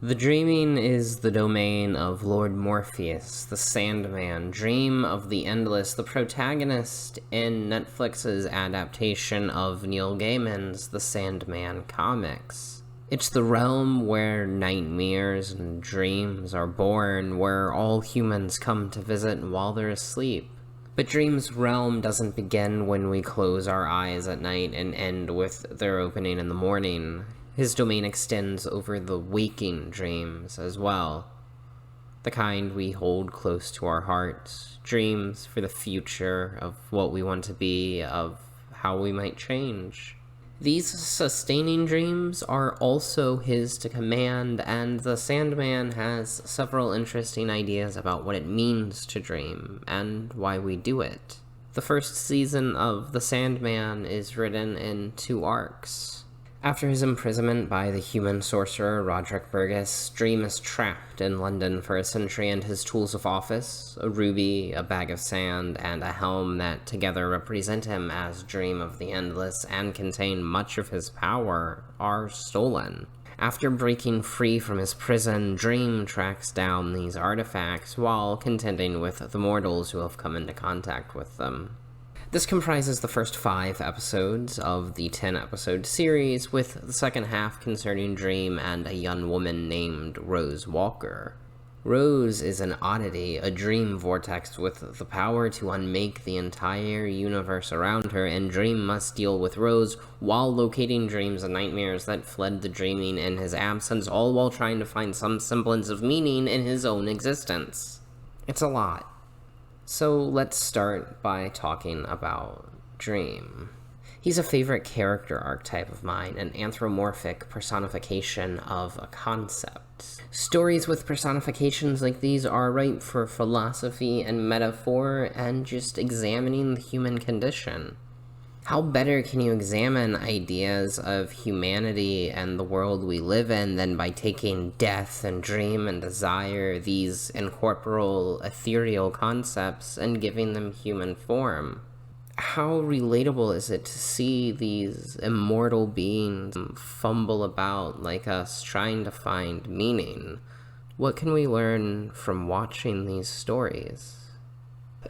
The dreaming is the domain of Lord Morpheus, the Sandman, Dream of the Endless, the protagonist in Netflix's adaptation of Neil Gaiman's The Sandman comics. It's the realm where nightmares and dreams are born, where all humans come to visit while they're asleep. But Dream's realm doesn't begin when we close our eyes at night and end with their opening in the morning. His domain extends over the waking dreams as well. The kind we hold close to our hearts. Dreams for the future, of what we want to be, of how we might change. These sustaining dreams are also his to command, and the Sandman has several interesting ideas about what it means to dream, and why we do it. The first season of The Sandman is written in 2 arcs. After his imprisonment by the human sorcerer Roderick Burgess, Dream is trapped in London for a century, and his tools of office, a ruby, a bag of sand, and a helm that together represent him as Dream of the Endless and contain much of his power, are stolen. After breaking free from his prison, Dream tracks down these artifacts while contending with the mortals who have come into contact with them. This comprises the first 5 episodes of the 10-episode series, with the second half concerning Dream and a young woman named Rose Walker. Rose is an oddity, a dream vortex with the power to unmake the entire universe around her, and Dream must deal with Rose while locating dreams and nightmares that fled the dreaming in his absence, all while trying to find some semblance of meaning in his own existence. It's a lot. So let's start by talking about Dream. He's a favorite character archetype of mine, an anthropomorphic personification of a concept. Stories with personifications like these are ripe for philosophy and metaphor and just examining the human condition. How better can you examine ideas of humanity and the world we live in than by taking death and dream and desire, these incorporeal, ethereal concepts, and giving them human form? How relatable is it to see these immortal beings fumble about like us, trying to find meaning? What can we learn from watching these stories?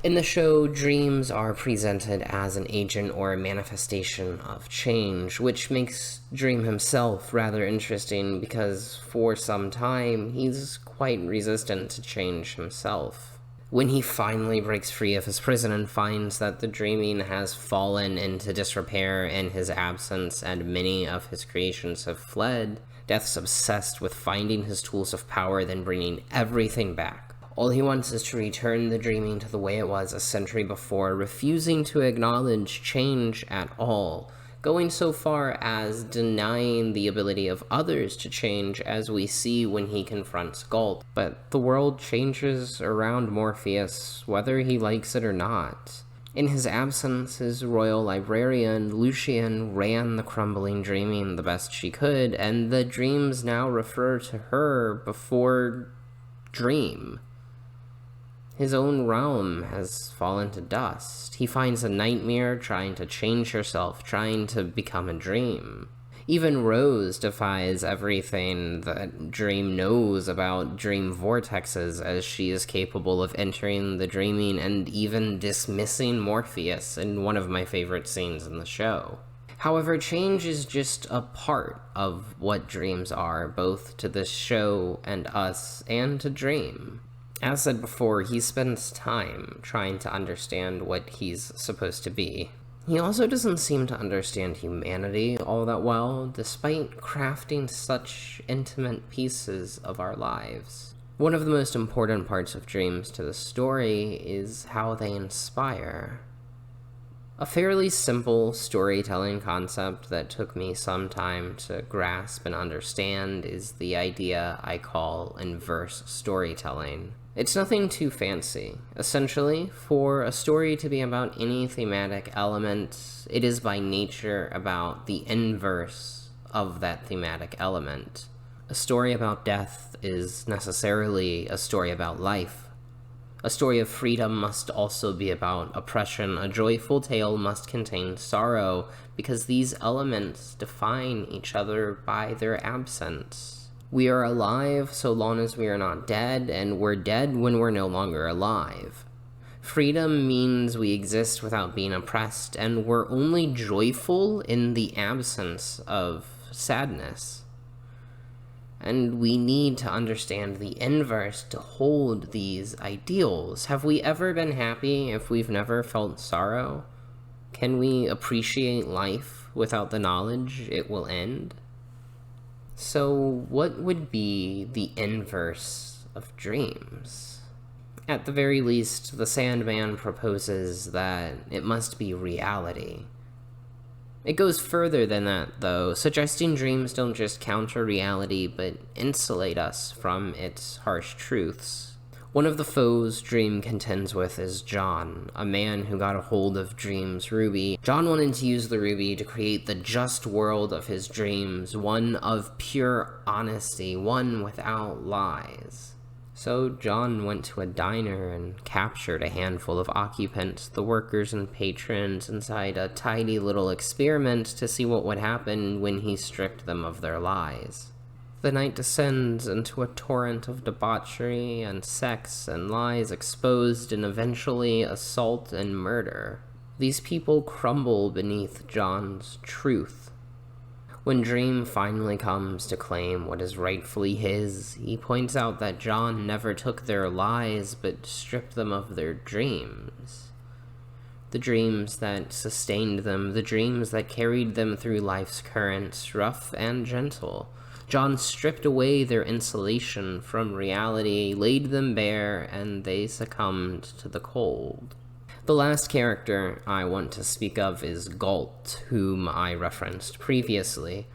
In the show, dreams are presented as an agent or a manifestation of change, which makes Dream himself rather interesting because for some time he's quite resistant to change himself. When he finally breaks free of his prison and finds that the dreaming has fallen into disrepair in his absence and many of his creations have fled, Death's obsessed with finding his tools of power, then bringing everything back. All he wants is to return the dreaming to the way it was a century before, refusing to acknowledge change at all, going so far as denying the ability of others to change, as we see when he confronts Galt. But the world changes around Morpheus, whether he likes it or not. In his absence, his royal librarian, Lucian, ran the crumbling dreaming the best she could, and the dreams now refer to her before Dream. His own realm has fallen to dust. He finds a nightmare trying to change herself, trying to become a dream. Even Rose defies everything that Dream knows about dream vortexes, as she is capable of entering the dreaming and even dismissing Morpheus in one of my favorite scenes in the show. However, change is just a part of what dreams are, both to this show and us, and to Dream. As said before, he spends time trying to understand what he's supposed to be. He also doesn't seem to understand humanity all that well, despite crafting such intimate pieces of our lives. One of the most important parts of dreams to the story is how they inspire. A fairly simple storytelling concept that took me some time to grasp and understand is the idea I call inverse storytelling. It's nothing too fancy. Essentially, for a story to be about any thematic element, it is by nature about the inverse of that thematic element. A story about death is necessarily a story about life. A story of freedom must also be about oppression. A joyful tale must contain sorrow, because these elements define each other by their absence. We are alive so long as we are not dead, and we're dead when we're no longer alive. Freedom means we exist without being oppressed, and we're only joyful in the absence of sadness. And we need to understand the inverse to hold these ideals. Have we ever been happy if we've never felt sorrow? Can we appreciate life without the knowledge it will end? So what would be the inverse of dreams? At the very least, the Sandman proposes that it must be reality. It goes further than that, though, suggesting dreams don't just counter reality, but insulate us from its harsh truths. One of the foes Dream contends with is John, a man who got a hold of Dream's ruby. John wanted to use the ruby to create the just world of his dreams, one of pure honesty, one without lies. So John went to a diner and captured a handful of occupants, the workers and patrons, inside a tidy little experiment to see what would happen when he stripped them of their lies. The night descends into a torrent of debauchery and sex and lies exposed and eventually assault and murder. These people crumble beneath John's truth. When Dream finally comes to claim what is rightfully his, he points out that John never took their lies but stripped them of their dreams. The dreams that sustained them, the dreams that carried them through life's currents, rough and gentle. John stripped away their insulation from reality, laid them bare, and they succumbed to the cold. The last character I want to speak of is Galt, whom I referenced previously.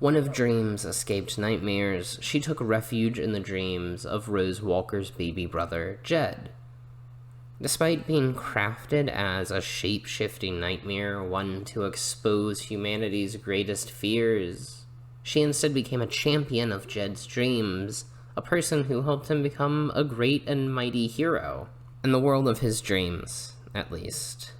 One of Dream's escaped nightmares, she took refuge in the dreams of Rose Walker's baby brother, Jed. Despite being crafted as a shape-shifting nightmare, one to expose humanity's greatest fears, she instead became a champion of Jed's dreams, a person who helped him become a great and mighty hero, in the world of his dreams, at least.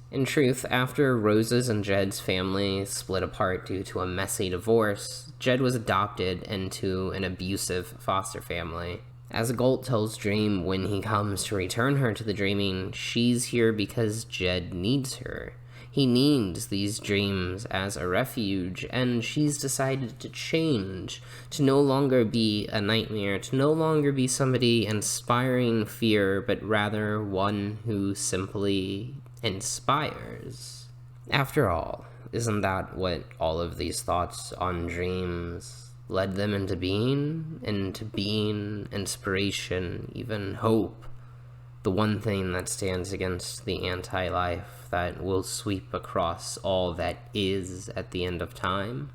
In truth, after Rose's and Jed's family split apart due to a messy divorce, Jed was adopted into an abusive foster family. As Galt tells Dream when he comes to return her to the dreaming, she's here because Jed needs her. He needs these dreams as a refuge, and she's decided to change, to no longer be a nightmare, to no longer be somebody inspiring fear, but rather one who simply inspires. After all, isn't that what all of these thoughts on dreams led them into being? Into being, inspiration, even hope. The one thing that stands against the anti-life that will sweep across all that is at the end of time.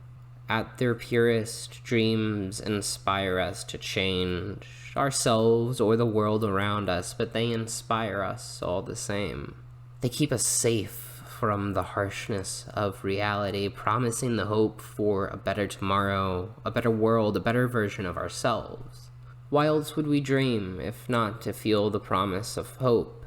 At their purest, dreams inspire us to change ourselves or the world around us, but they inspire us all the same. They keep us safe from the harshness of reality, promising the hope for a better tomorrow, a better world, a better version of ourselves. Why else would we dream, if not to feel the promise of hope?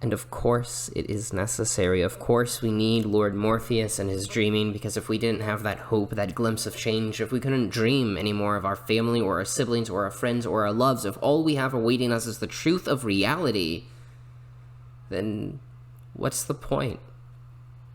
And of course it is necessary. Of course we need Lord Morpheus and his dreaming, because if we didn't have that hope, that glimpse of change, if we couldn't dream anymore of our family or our siblings or our friends or our loves, if all we have awaiting us is the truth of reality, then what's the point?